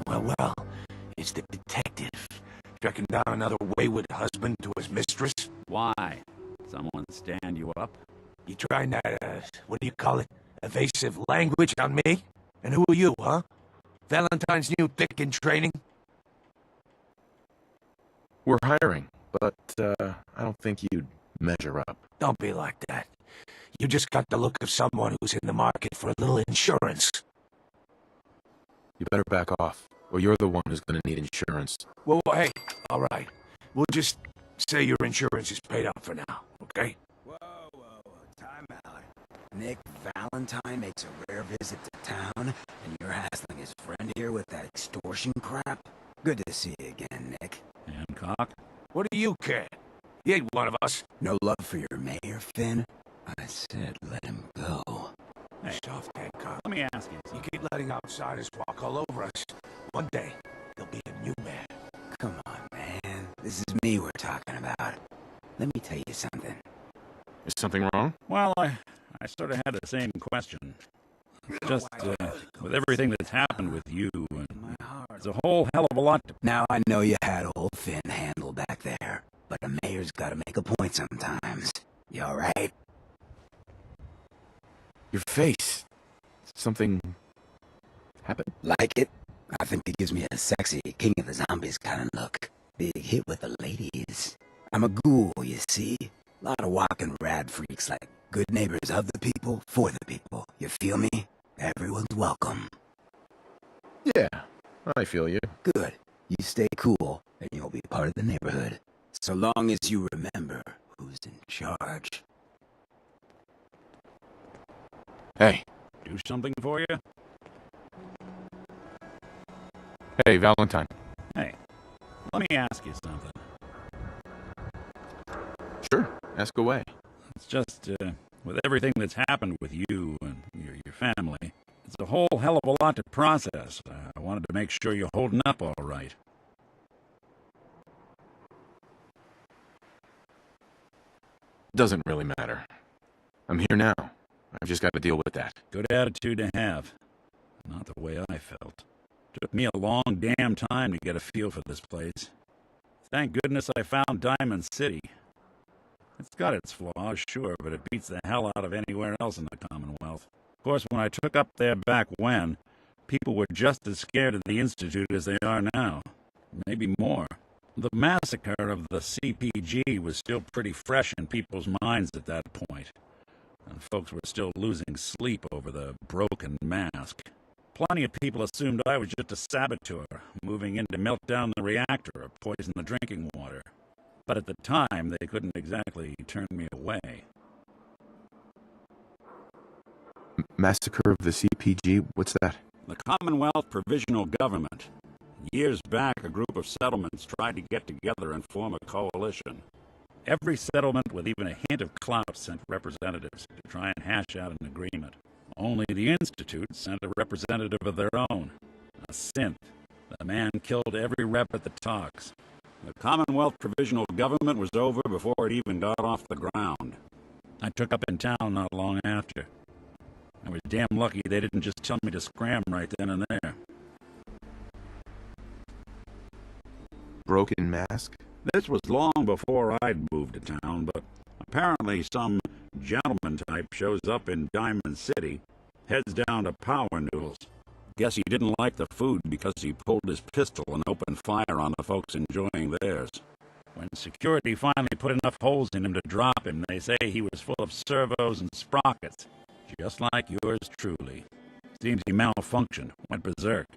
Well, it's the detective. Tracking down another wayward husband to his mistress. Why? Someone stand you up? You trying that, what do you call it? Evasive language on me? And who are you, huh? Valentine's new dick in training? We're hiring, but, I don't think you'd measure up. Don't be like that. You just got the look of someone who's in the market for a little insurance. You better back off, or you're the one who's gonna need insurance. Well, hey, all right. We'll just say your insurance is paid up for now, okay? Whoa, time out. Nick Valentine makes a rare visit to town, and you're hassling his friend here with that extortion crap? Good to see you again, Nick. Hancock? What do you care? He ain't one of us. No love for your mayor, Finn? I said let him go. Hey, Soft Hancock. let me ask you You something. keep letting outsiders walk all over us. One day, there'll be a new man. Come on, man. This is me we're talking about. Let me tell you something. Is something wrong? Well, I sort of had the same question. Just, with everything that's happened with you, and there's a whole hell of a lot to... Now I know you had old Finn handled back there, but a mayor's gotta make a point sometimes. You alright? Your face. Something happened? Like it? I think it gives me a sexy King of the Zombies kind of look. Big hit with the ladies. I'm a ghoul, you see? Lot of walking rad freaks like good neighbors of the people, for the people. You feel me? Everyone's welcome. Yeah, I feel you. Good. You stay cool, and you'll be part of the neighborhood. So long as you remember who's in charge. Hey. Do something for you? Hey, Valentine. Hey, let me ask you something. Sure, ask away. It's just, with everything that's happened with you and your family, it's a whole hell of a lot to process. I wanted to make sure you're holding up all right. Doesn't really matter. I'm here now. I've just got to deal with that. Good attitude to have. Not the way I felt. Took me a long damn time to get a feel for this place. Thank goodness I found Diamond City. It's got its flaws, sure, but it beats the hell out of anywhere else in the Commonwealth. Of course, when I took up there back when, people were just as scared of the Institute as they are now. Maybe more. The massacre of the CPG was still pretty fresh in people's minds at that point, and folks were still losing sleep over the broken mask. Plenty of people assumed I was just a saboteur, moving in to melt down the reactor or poison the drinking water. But at the time, they couldn't exactly turn me away. Massacre of the CPG? What's that? The Commonwealth Provisional Government. Years back, a group of settlements tried to get together and form a coalition. Every settlement with even a hint of clout sent representatives to try and hash out an agreement. Only the Institute sent a representative of their own. A synth. The man killed every rep at the talks. The Commonwealth Provisional Government was over before it even got off the ground. I took up in town not long after. I was damn lucky they didn't just tell me to scram right then and there. Broken mask? This was long before I'd moved to town, but apparently some gentleman type shows up in Diamond City, heads down to Power Noodles. Guess he didn't like the food because he pulled his pistol and opened fire on the folks enjoying theirs. When security finally put enough holes in him to drop him, they say he was full of servos and sprockets, just like yours truly. Seems he malfunctioned, went berserk.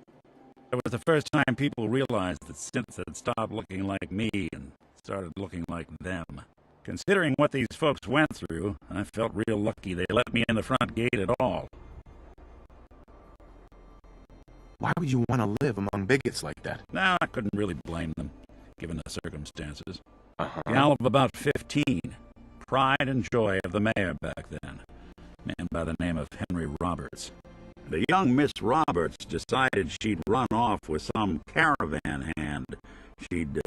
It was the first time people realized that synths had stopped looking like me and started looking like them. Considering what these folks went through, I felt real lucky they let me in the front gate at all. Why would you want to live among bigots like that? Now, I couldn't really blame them, given the circumstances. Uh-huh. Gal of about 15. Pride and joy of the mayor back then. Man by the name of Henry Roberts. The young Miss Roberts decided she'd run off with some caravan hand she'd,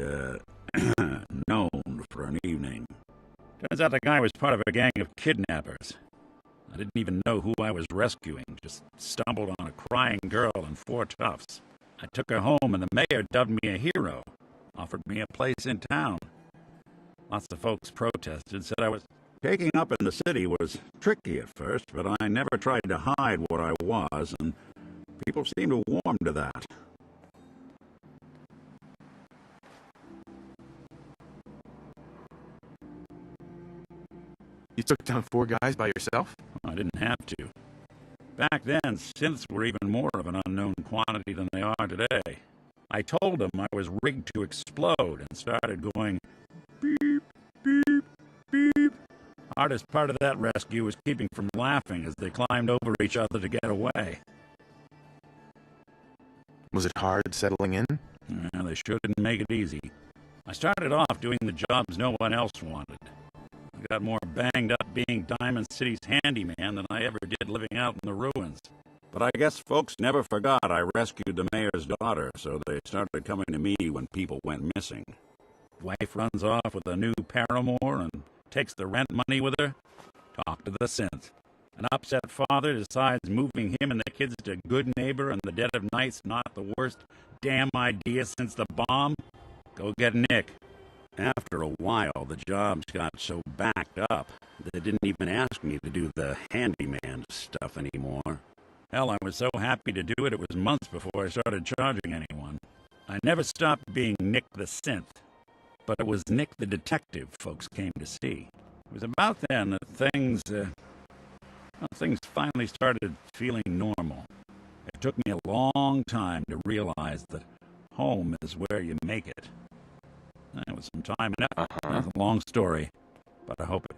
known for an evening. Turns out the guy was part of a gang of kidnappers. I didn't even know who I was rescuing, just stumbled on a crying girl and 4 toughs. I took her home, and the mayor dubbed me a hero, offered me a place in town. Lots of folks protested, said I was taking up in the city was tricky at first, but I never tried to hide what I was, and people seemed to warm to that. You took down 4 guys by yourself? I didn't have to. Back then, synths were even more of an unknown quantity than they are today. I told them I was rigged to explode and started going beep, beep, beep. Hardest part of that rescue was keeping from laughing as they climbed over each other to get away. Was it hard settling in? Yeah, they sure didn't make it easy. I started off doing the jobs no one else wanted. I got more banged up being Diamond City's handyman than I ever did living out in the ruins. But I guess folks never forgot I rescued the mayor's daughter, so they started coming to me when people went missing. Wife runs off with a new paramour and takes the rent money with her. Talk to the synth. An upset father decides moving him and the kids to Good Neighbor in the dead of night's not the worst damn idea since the bomb. Go get Nick. After a while, the jobs got so backed up, they didn't even ask me to do the handyman stuff anymore. Hell, I was so happy to do it, it was months before I started charging anyone. I never stopped being Nick the Synth, but it was Nick the Detective folks came to see. It was about then that things finally started feeling normal. It took me a long time to realize that home is where you make it. That was some time and effort. That's a long story, but I hope it.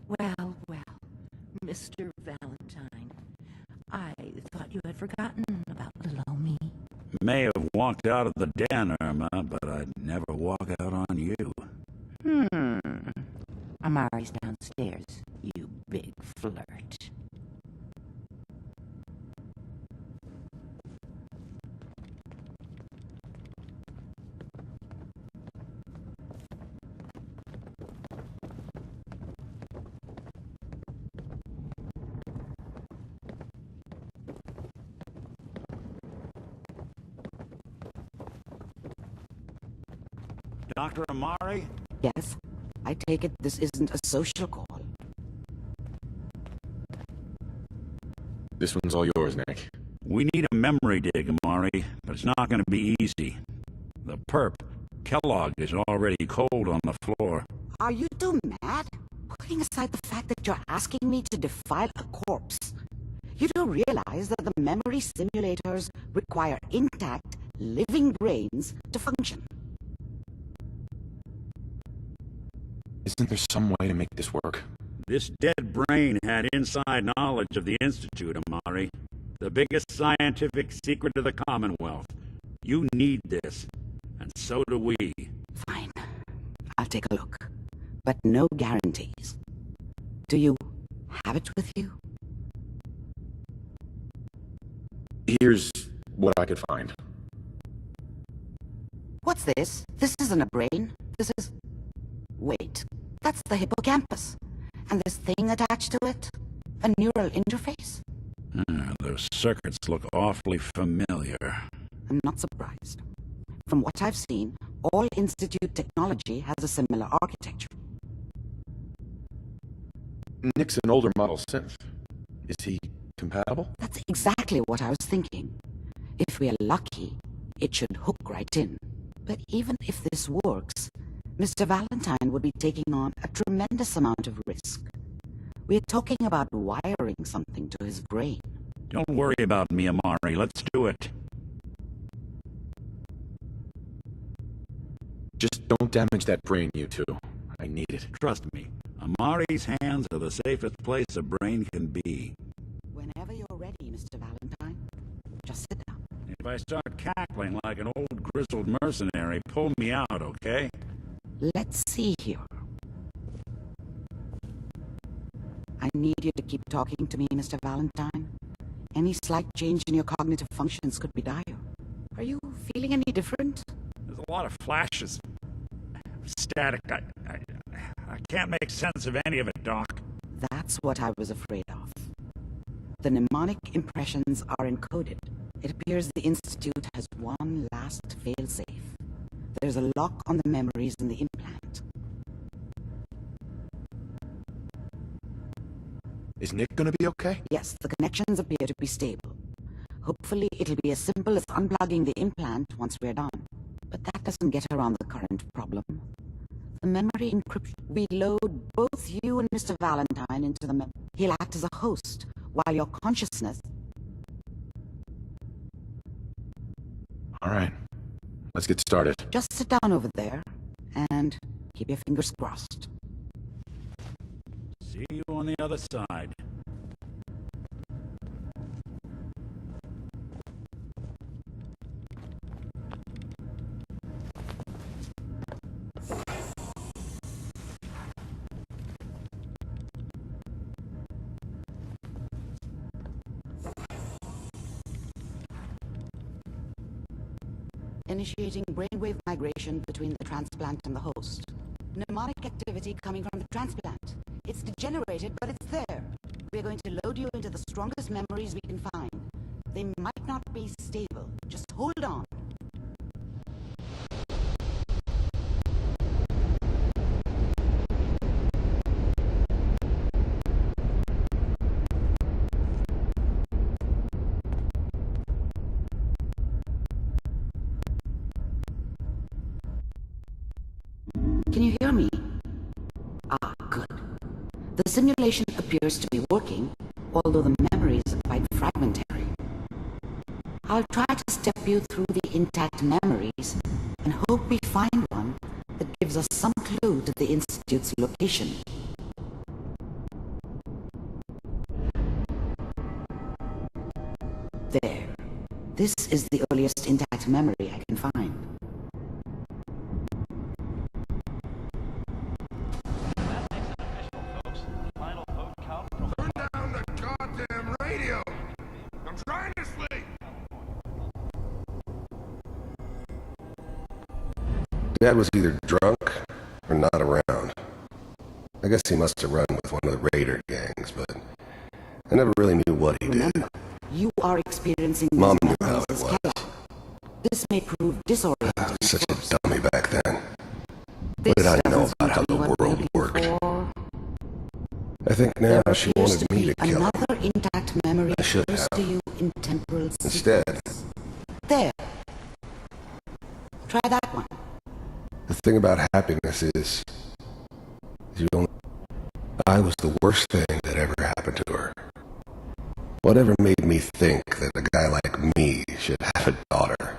Well, Mr. Valentine, I thought you had forgotten about little old me. May have walked out of the den, Irma, but I'd never walk out on you. Amari's downstairs, you big flirt. Dr. Amari? Yes, I take it this isn't a social call. This one's all yours, Nick. We need a memory dig, Amari, but it's not going to be easy. The perp, Kellogg, is already cold on the floor. Are you two mad? Putting aside the fact that you're asking me to defile a corpse, you do realize that the memory simulators require intact, living brains to function. Isn't there some way to make this work? This dead brain had inside knowledge of the Institute, Amari. The biggest scientific secret of the Commonwealth. You need this, and so do we. Fine. I'll take a look. But no guarantees. Do you have it with you? Here's what I could find. What's this? This isn't a brain. This is... Wait. That's the hippocampus. And this thing attached to it? A neural interface? Those circuits look awfully familiar. I'm not surprised. From what I've seen, all Institute technology has a similar architecture. Nick's an older model synth. Is he compatible? That's exactly what I was thinking. If we're lucky, it should hook right in. But even if this works, Mr. Valentine would be taking on a tremendous amount of risk. We're talking about wiring something to his brain. Don't worry about me, Amari. Let's do it. Just don't damage that brain, you two. I need it. Trust me, Amari's hands are the safest place a brain can be. Whenever you're ready, Mr. Valentine, just sit down. If I start cackling like an old grizzled mercenary, pull me out, okay? Let's see here. I need you to keep talking to me, Mr. Valentine. Any slight change in your cognitive functions could be dire. Are you feeling any different? There's a lot of flashes. Static. I can't make sense of any of it, Doc. That's what I was afraid of. The mnemonic impressions are encoded. It appears the Institute has one last failsafe. There's a lock on the memories in the implant. Is Nick gonna be okay? Yes, the connections appear to be stable. Hopefully it'll be as simple as unplugging the implant once we're done. But that doesn't get around the current problem. The memory encryption. We load both you and Mr. Valentine into the memory. He'll act as a host, while your consciousness... Alright. Let's get started. Just sit down over there, and keep your fingers crossed. See you on the other side. Initiating brainwave migration between the transplant and the host. Mnemonic activity coming from the transplant. It's degenerated, but it's there. We're going to load you into the strongest memories we can find. They might not be stable. Just hold on. Can you hear me? Ah, good. The simulation appears to be working, although the memories are quite fragmentary. I'll try to step you through the intact memories and hope we find one that gives us some clue to the Institute's location. There. This is the earliest intact memory I can find. Dad was either drunk or not around. I guess he must have run with one of the raider gangs, but I never really knew what he did. Remember, you are experiencing Mom these knew how memories it as was. chaos. This may prove I disorienting. was such a dummy back then. This What did I know doesn't about how seem to the be what we're world looking worked? for. I think now There she appears wanted to me be to kill him. another intact memory I should close have. to you in temporal Instead, sequence. There. Try that one. the thing about happiness is you don't... I was the worst thing that ever happened to her. Whatever made me think that a guy like me should have a daughter?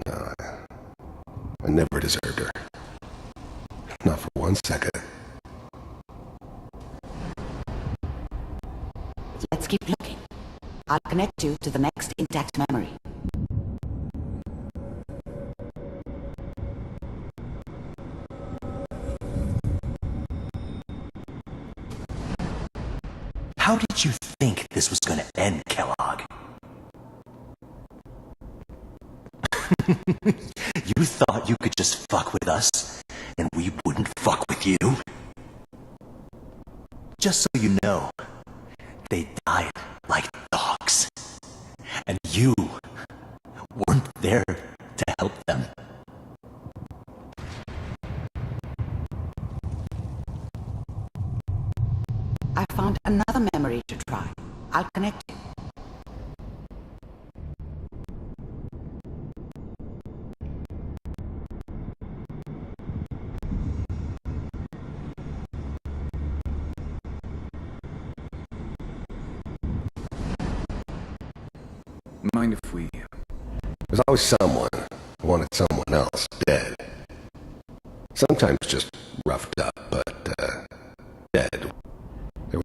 No, I never deserved her. Not for 1 second. Let's keep looking. I'll connect you to the next intact memory. How did you think this was gonna end, Kellogg? You thought you could just fuck with us, and we wouldn't fuck with you? Just so you know, they died like dogs. And you weren't there to help them. I found another memory to try. I'll connect you. Mind if we... There's always someone who wanted someone else dead. Sometimes just roughed up, but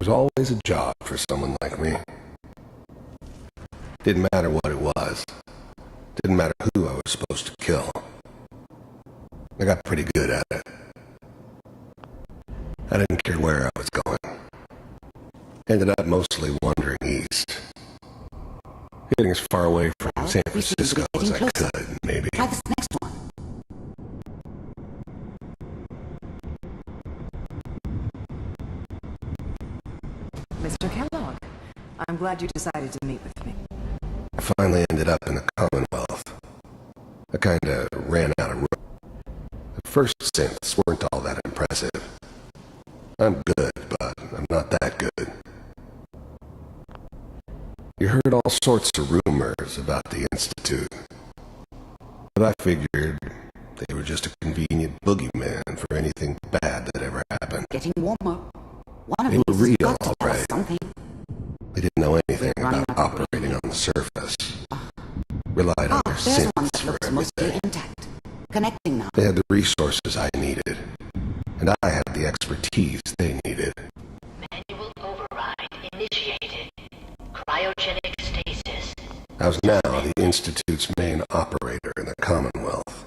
was always a job for someone like me. Didn't matter what it was. Didn't matter who I was supposed to kill. I got pretty good at it. I didn't care where I was going. Ended up mostly wandering east. Getting as far away from San Francisco as I could, maybe. Try this next one. Mr. Kellogg, I'm glad you decided to meet with me. I finally ended up in the Commonwealth. I kinda ran out of room. The first synths weren't all that impressive. I'm good, but I'm not that good. You heard all sorts of rumors about the Institute. But I figured they were just a convenient boogeyman for anything bad that ever happened. Getting warmer. One of They were these has real, got to all tell us right. something. They didn't know anything We're running about out of operating on the surface. Relied on their There's one synths that for looks mostly everything. intact. Connecting now. They had the resources I needed, and I had the expertise they needed. Manual override initiated. Cryogenic stasis. I was now the Institute's main operator in the Commonwealth.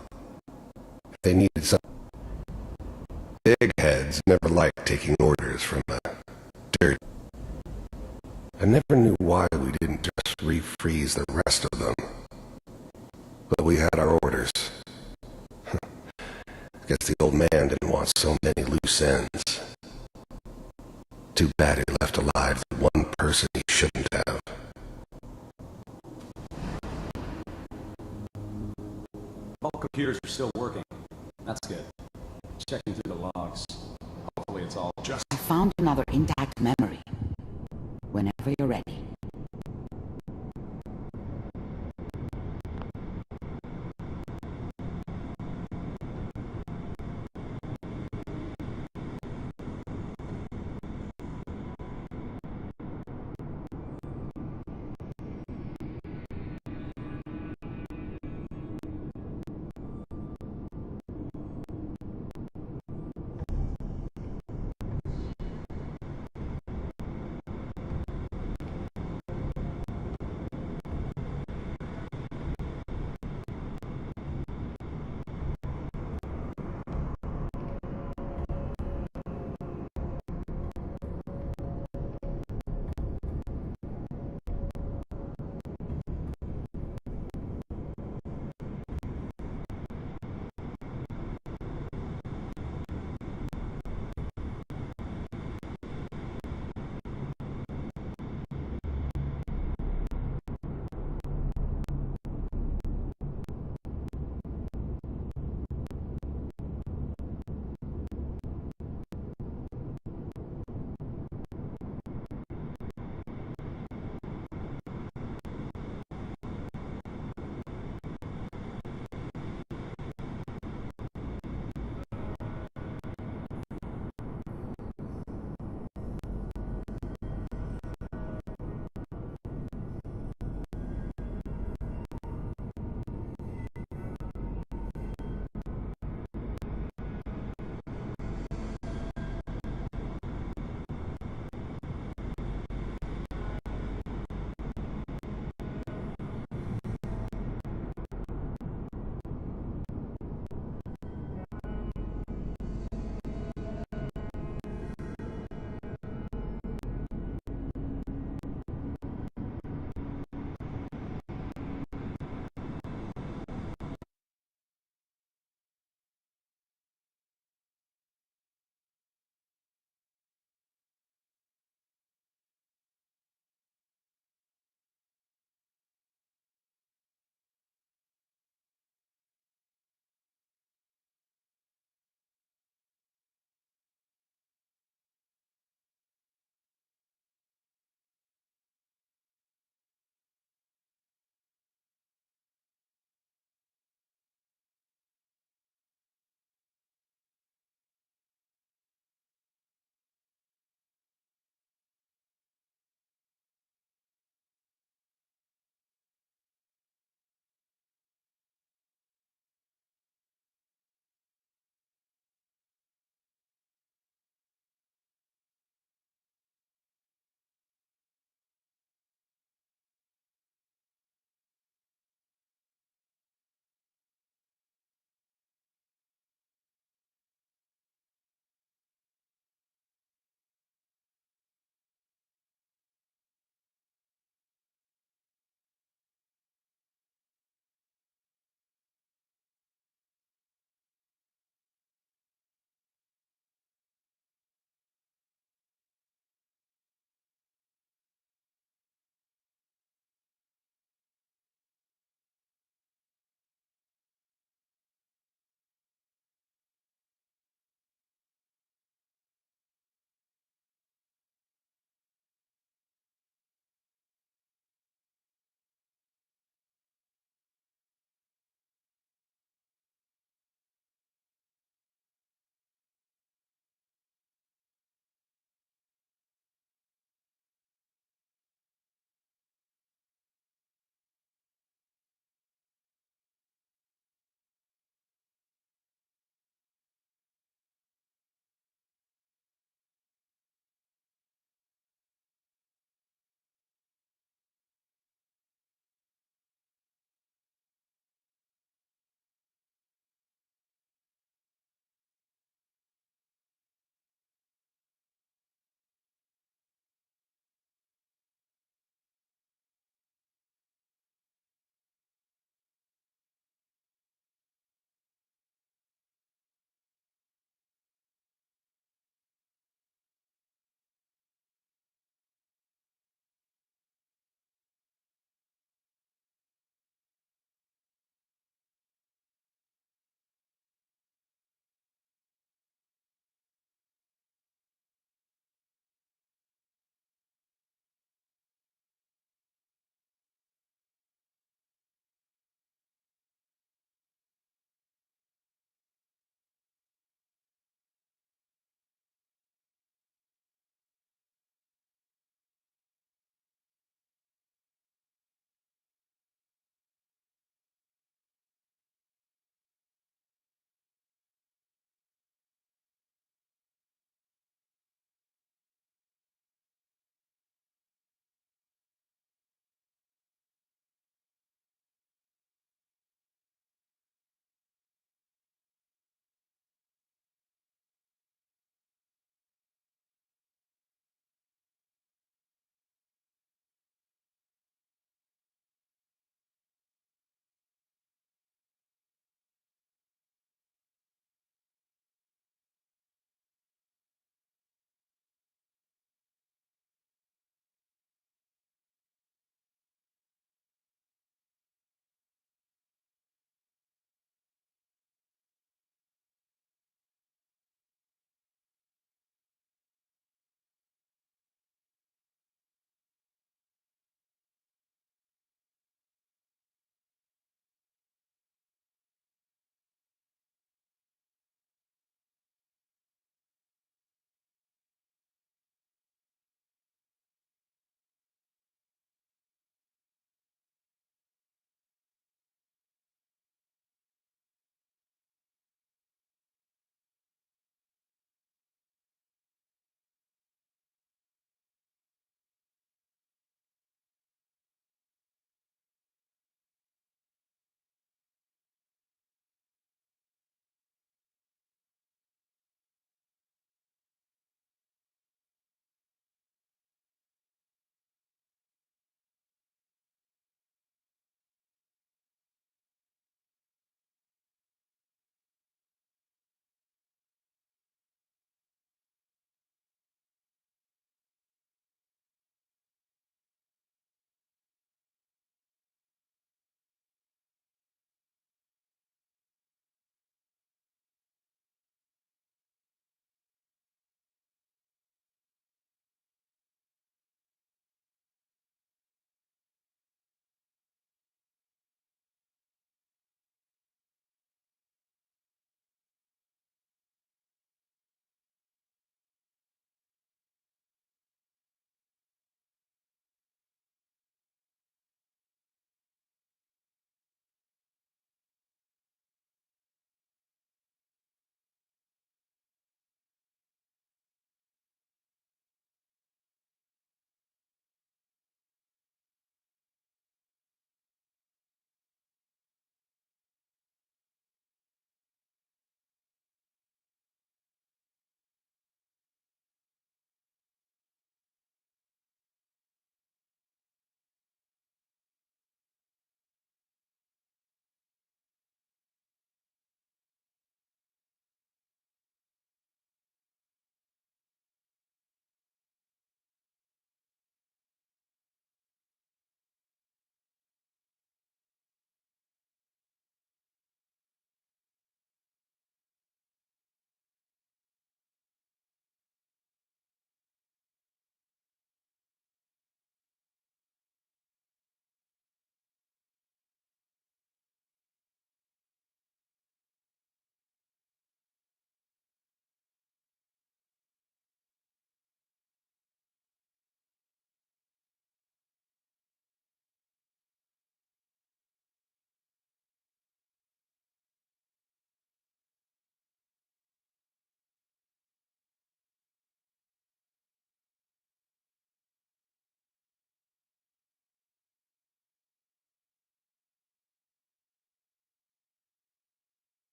They needed some... Big heads never liked taking orders from a dirt. I never knew why we didn't just refreeze the rest of them. But we had our orders. I guess the old man didn't want so many loose ends. Too bad he left alive the one person he shouldn't have. All computers are still working. That's good. Checking through the logs. Hopefully it's all just... I found another intact memory. Whenever you're ready.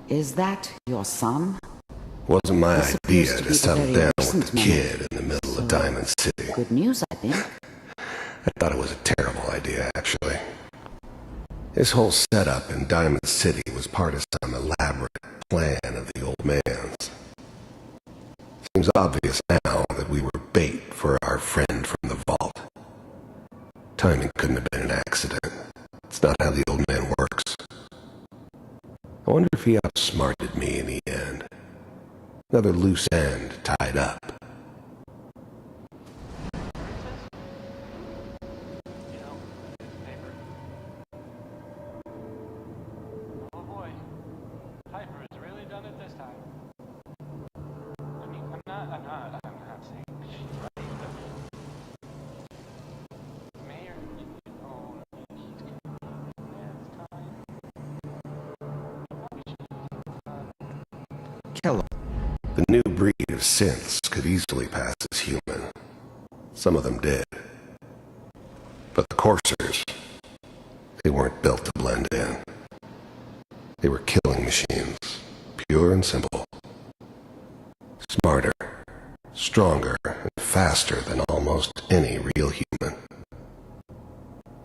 Is that your son? Wasn't my He's idea supposed to to be the settle very down with recent the memory. kid in the middle of Diamond City. Good news, I think. I thought it was a terrible idea, actually. This whole setup in Diamond City was part of some elaborate plan of the old man's. Seems obvious now that we were bait for our friend from the vault. Timing couldn't have been an accident. It's not how the old man works. I wonder if he outsmarted me in the end. Another loose end tied up. Kellogg. The new breed of synths could easily pass as human. Some of them did. But the coursers, they weren't built to blend in. They were killing machines, pure and simple. Smarter, stronger, and faster than almost any real human.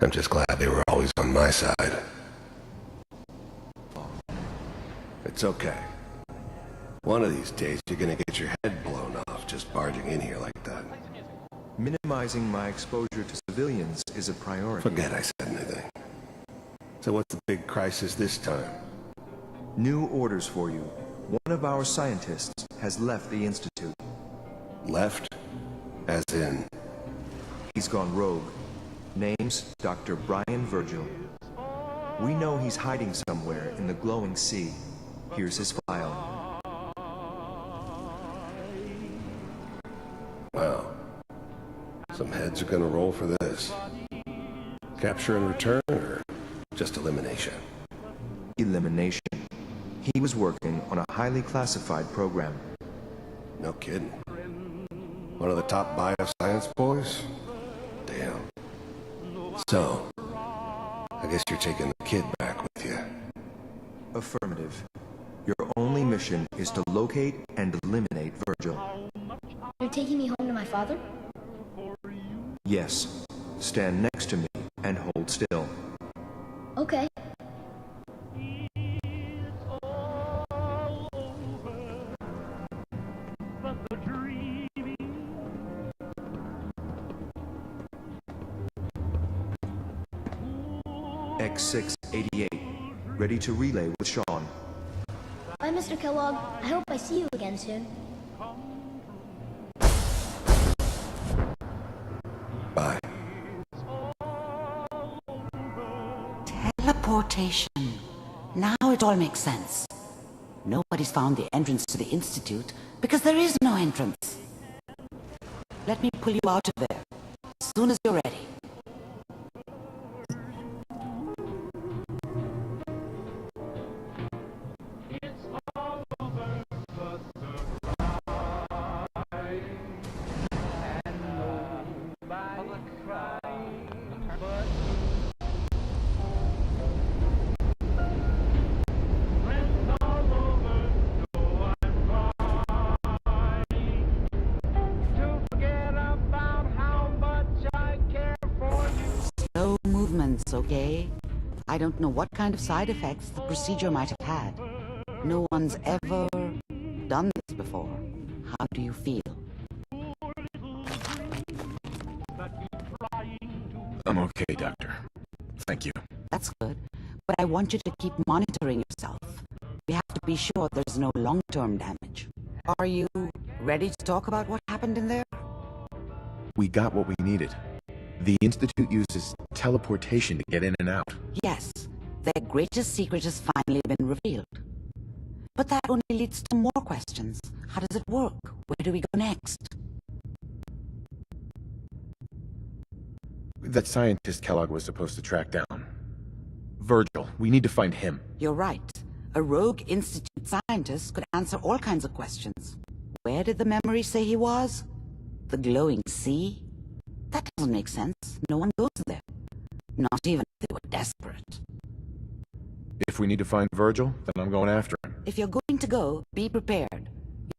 I'm just glad they were always on my side. It's okay. One of these days, you're gonna get your head blown off just barging in here like that. Minimizing my exposure to civilians is a priority. Forget I said anything. So what's the big crisis this time? New orders for you. One of our scientists has left the Institute. Left? As in? He's gone rogue. Name's Dr. Brian Virgil. We know he's hiding somewhere in the glowing sea. Here's his file. Wow. Some heads are gonna roll for this. Capture and return, or just elimination? Elimination. He was working on a highly classified program. No kidding. One of the top bioscience boys? Damn. So, I guess you're taking the kid back with you. Affirmative. Your only mission is to locate and eliminate Virgil. You're taking me home to my father? Yes. Stand next to me and hold still. Okay. X688. Ready to relay with Sean. Bye, Mr. Kellogg. I hope I see you again soon. Bye. Teleportation. Now it all makes sense. Nobody's found the entrance to the Institute because there is no entrance. Let me pull you out of there as soon as you're ready. Slow movements, okay? I don't know what kind of side effects the procedure might have had. No one's ever done this before. How do you feel? I'm okay, Doctor. Thank you. That's good. But I want you to keep monitoring yourself. We have to be sure there's no long-term damage. Are you ready to talk about what happened in there? We got what we needed. The Institute uses teleportation to get in and out. Yes, their greatest secret has finally been revealed. But that only leads to more questions. How does it work? Where do we go next? That scientist Kellogg was supposed to track down. Virgil, we need to find him. You're right. A rogue Institute scientist could answer all kinds of questions. Where did the memory say he was? The glowing sea? That doesn't make sense. No one goes there. Not even if they were desperate. If we need to find Virgil, then I'm going after him. If you're going to go, be prepared.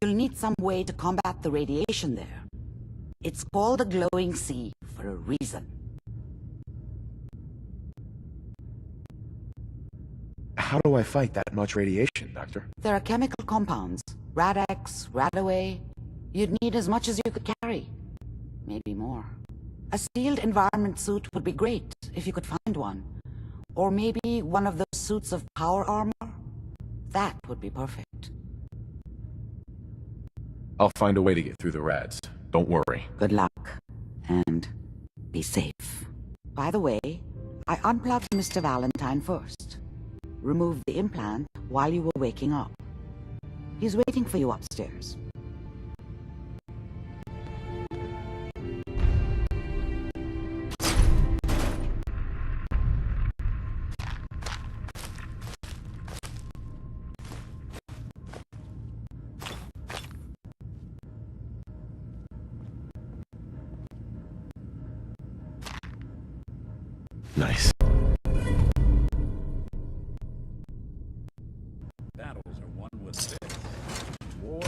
You'll need some way to combat the radiation there. It's called a glowing sea for a reason. How do I fight that much radiation, Doctor? There are chemical compounds. Rad-X, Radaway. You'd need as much as you could carry. Maybe more. A sealed environment suit would be great, if you could find one. Or maybe one of those suits of power armor? That would be perfect. I'll find a way to get through the rads. Don't worry. Good luck. And be safe. By the way, I unplugged Mr. Valentine first. Removed the implant while you were waking up. He's waiting for you upstairs. Nice. Battles are won with six. War.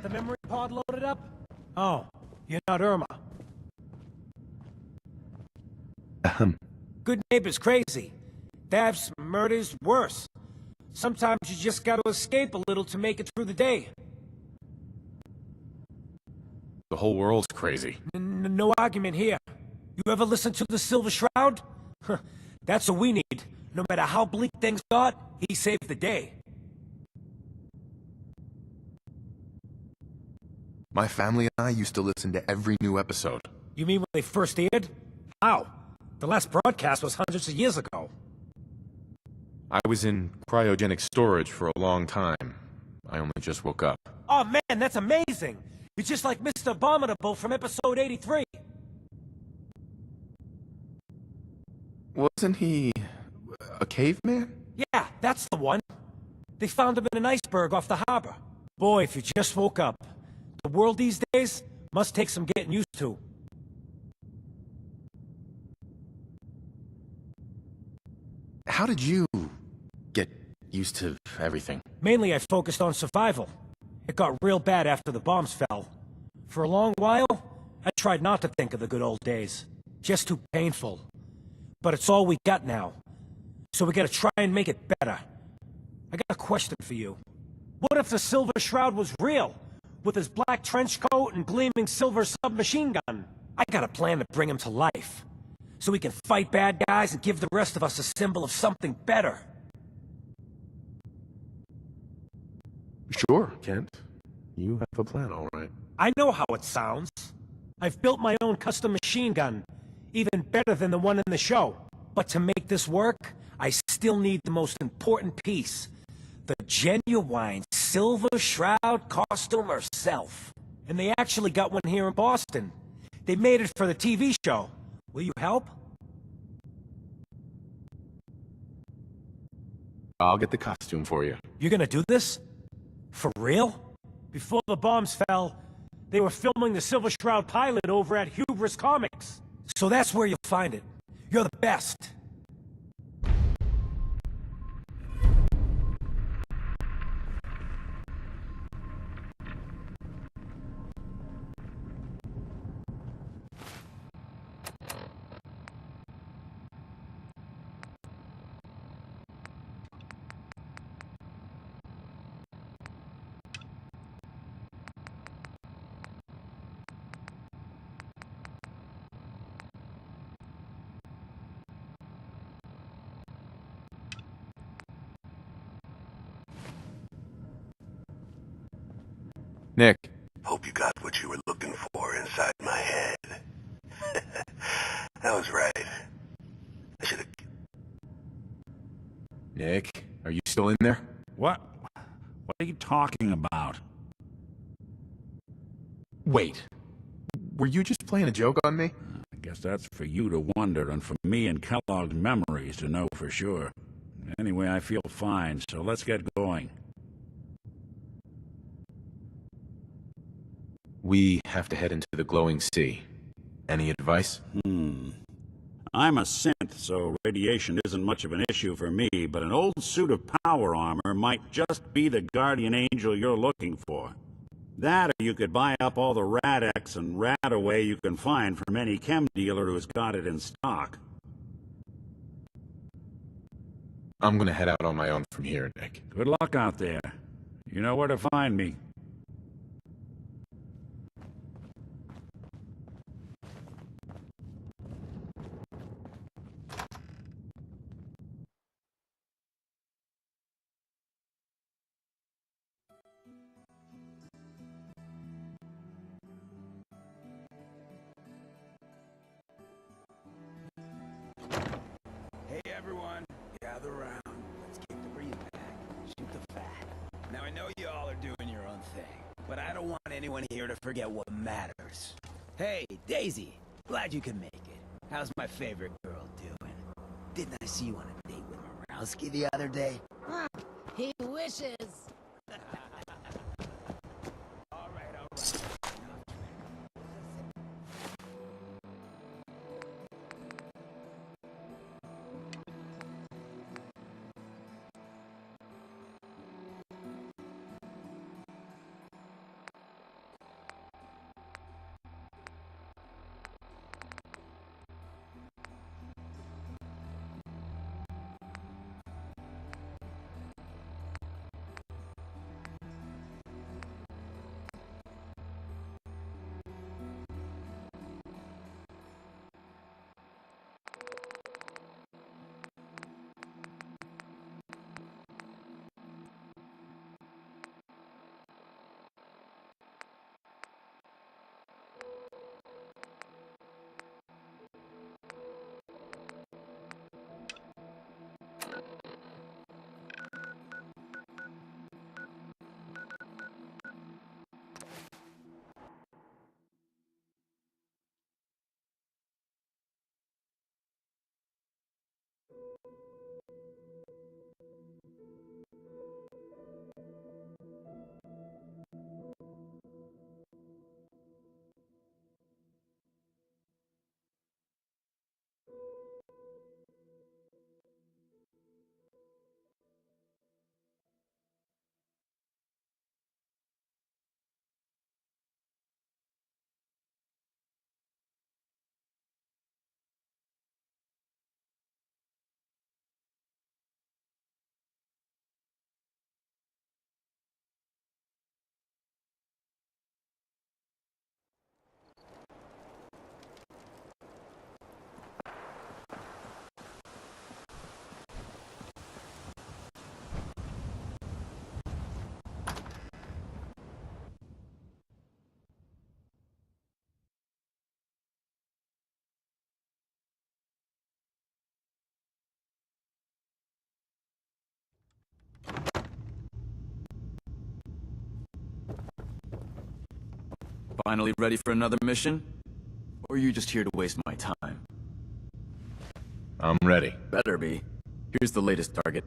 The memory pod loaded up? Oh, you're not Irma. Good neighbors crazy. Thefts, murders, worse. Sometimes you just gotta escape a little to make it through the day. The whole world's crazy. No argument here. You ever listen to the Silver Shroud? That's what we need. No matter how bleak things got, he saved the day. My family and I used to listen to every new episode. You mean when they first aired? How? The last broadcast was hundreds of years ago. I was in cryogenic storage for a long time. I only just woke up. Oh man, that's amazing! You're just like Mr. Abominable from episode 83. Wasn't he a caveman? Yeah, that's the one. They found him in an iceberg off the harbor. Boy, if you just woke up. The world these days must take some getting used to. How did you get used to everything? Mainly I focused on survival. It got real bad after the bombs fell. For a long while, I tried not to think of the good old days. Just too painful. But it's all we got now. So we gotta try and make it better. I got a question for you. What if the Silver Shroud was real? With his black trench coat and gleaming silver submachine gun. I got a plan to bring him to life. So we can fight bad guys and give the rest of us a symbol of something better. Sure, Kent. You have a plan, all right. I know how it sounds. I've built my own custom machine gun. Even better than the one in the show. But to make this work, I still need the most important piece. The genuine Silver Shroud costume herself. And they actually got one here in Boston. They made it for the TV show. Will you help? I'll get the costume for you. You're gonna do this? For real? Before the bombs fell, they were filming the Silver Shroud pilot over at Hubris Comics. So that's where you'll find it. You're the best. Nick. Hope you got what you were looking for inside my head. That was right. I should've... Nick, are you still in there? What? What are you talking about? Wait. Were you just playing a joke on me? I guess that's for you to wonder, and for me and Kellogg's memories to know for sure. Anyway, I feel fine, so let's get going. We have to head into the glowing sea. Any advice? I'm a synth, so radiation isn't much of an issue for me, but an old suit of power armor might just be the guardian angel you're looking for. That, or you could buy up all the Rad-X and Rad-Away you can find from any chem dealer who's got it in stock. I'm gonna head out on my own from here, Nick. Good luck out there. You know where to find me. Hey everyone, gather round. Let's kick the breathe back. Shoot the fat. Now I know you all are doing your own thing, but I don't want anyone here to forget what matters. Hey, Daisy, glad you could make it. How's my favorite girl doing? Didn't I see you on a date with Morowski the other day? He wishes. All right. Finally ready for another mission? Or are you just here to waste my time? I'm ready. Better be. Here's the latest target.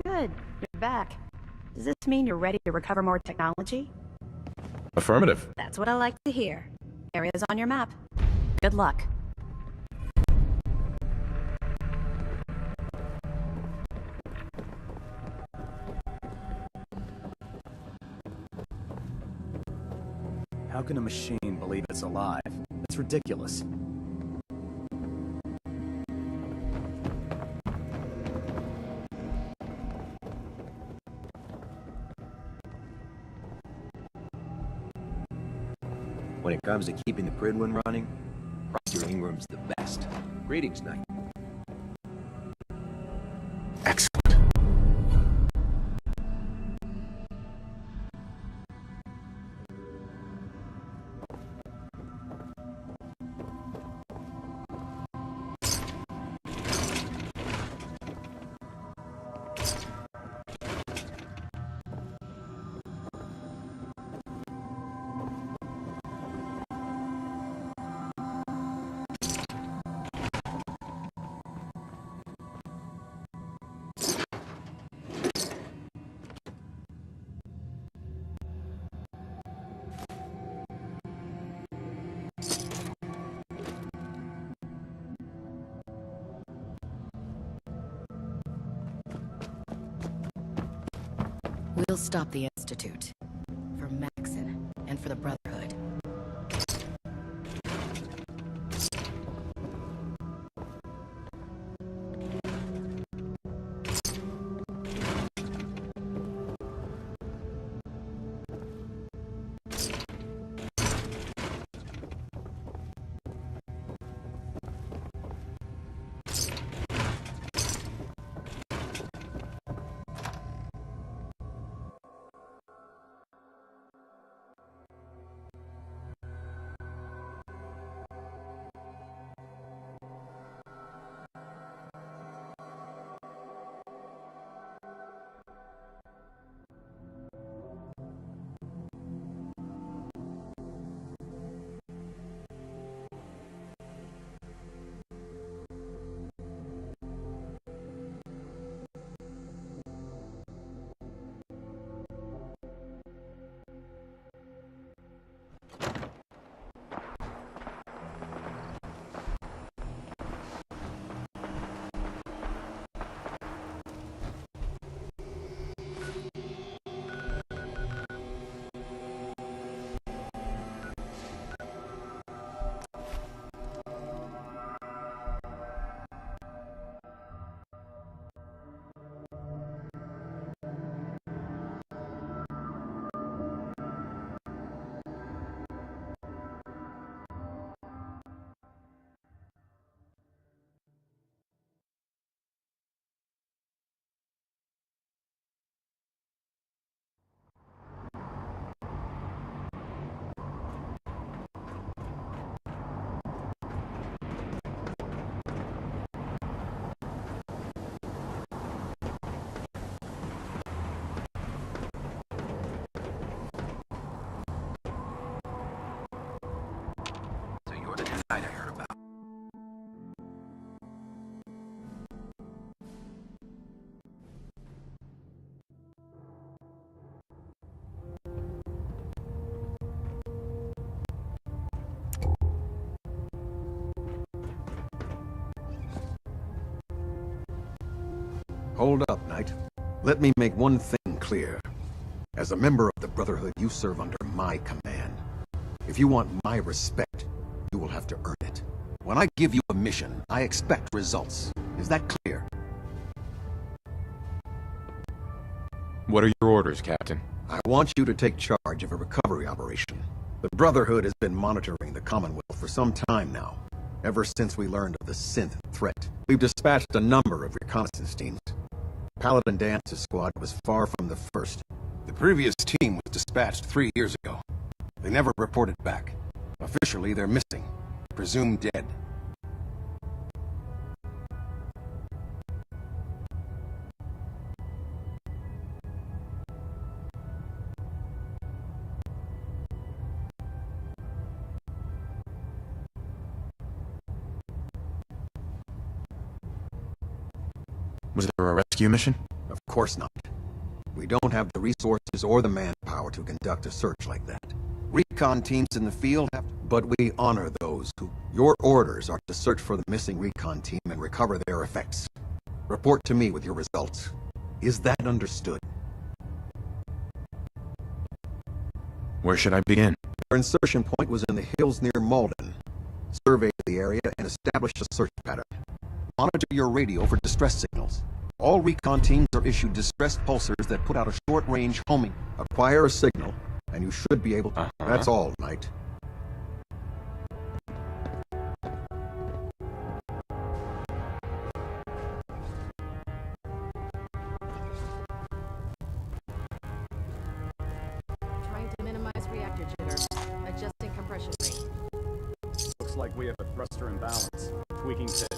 Good. You're back. Does this mean you're ready to recover more technology? Affirmative. That's what I like to hear. Areas on your map. Good luck. How can a machine believe it's alive? It's ridiculous. When it comes to keeping the Pridwin running, Proctor Ingram's the best. Greetings, Knight. We'll stop the Institute. For Maxon, and for the Brotherhood. I heard about. Hold up, Knight. Let me make one thing clear. As a member of the Brotherhood, you serve under my command. If you want my respect, you will have to earn it. When I give you a mission, I expect results. Is that clear? What are your orders, Captain? I want you to take charge of a recovery operation. The Brotherhood has been monitoring the Commonwealth for some time now, ever since we learned of the synth threat. We've dispatched a number of reconnaissance teams. Paladin Dance's squad was far from the first. The previous team was dispatched 3 years ago. They never reported back. Officially, they're missing. Presumed dead. Was there a rescue mission? Of course not. We don't have the resources or the manpower to conduct a search like that. Recon teams in the field have, but we honor those who... Your orders are to search for the missing recon team and recover their effects. Report to me with your results. Is that understood? Where should I begin? Our insertion point was in the hills near MODDED. Survey the area and establish a search pattern. Monitor your radio for distress signals. All recon teams are issued distress pulsers that put out a short-range homing. Acquire a signal, and you should be able to... That's all, Knight. Trying to minimize reactor jitter. Adjusting compression rate. Looks like we have a thruster imbalance. Tweaking pitch.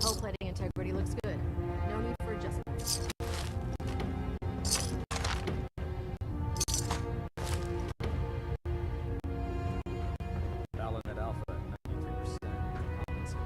Hull plating integrity looks good. No need for adjustments. Balance at alpha at 93%. Compensated.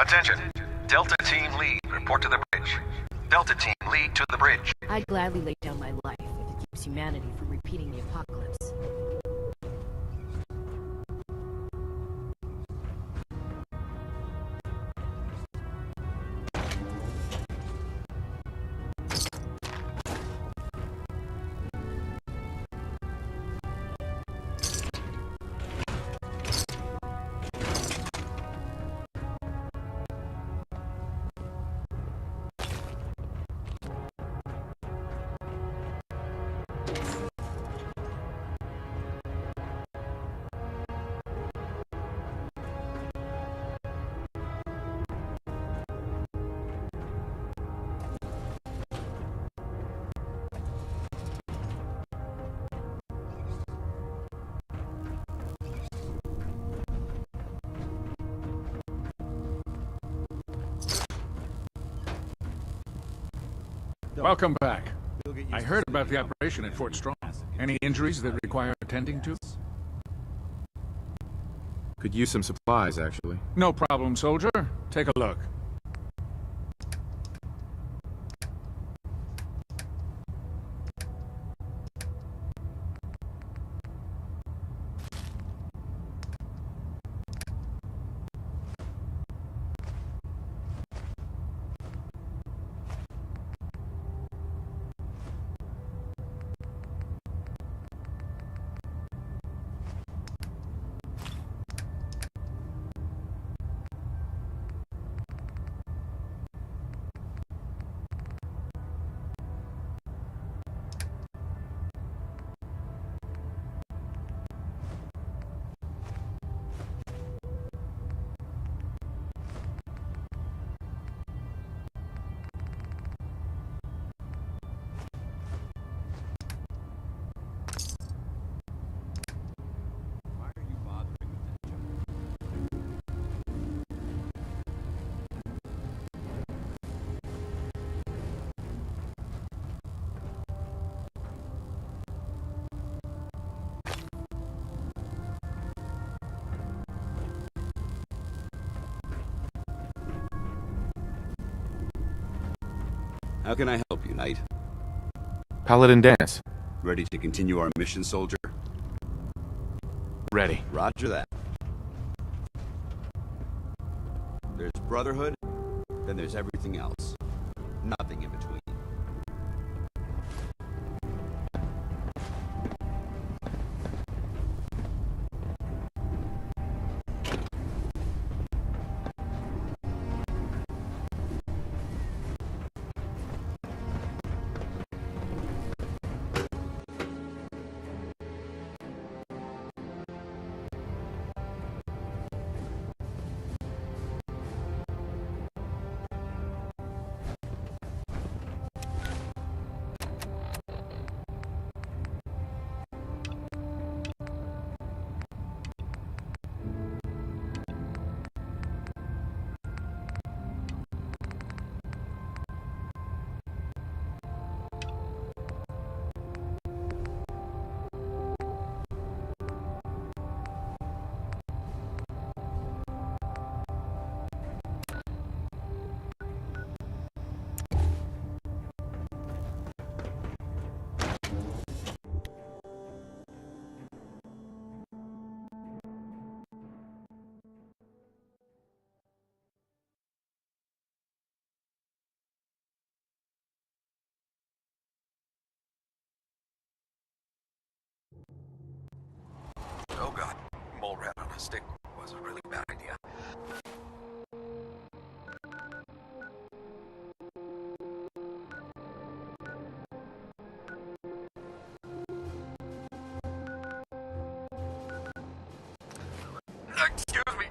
Attention. Delta Team Lead, report to the bridge. Delta Team Lead to the bridge. I'd gladly lay down my life if it keeps humanity from repeating the apocalypse. Welcome back. I heard about the operation at Fort Strong. Any injuries that require attending to? Could use some supplies, actually. No problem, soldier. Take a look. How can I help you, Knight? Paladin dance. Ready to continue our mission, soldier? Ready. Roger that. There's Brotherhood, then there's everything else. Nothing in between. Oh god, mole rat on a stick was a really bad idea. Excuse me.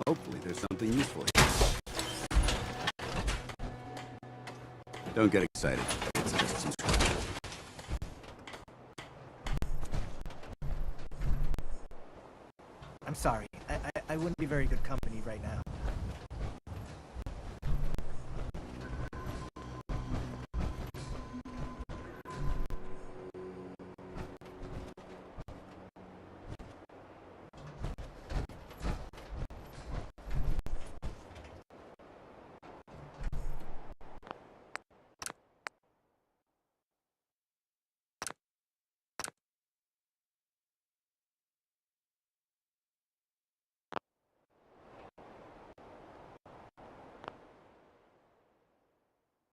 Hopefully there's something useful here. Don't get excited. It's just some scratch. I'm sorry. I wouldn't be very good company right now.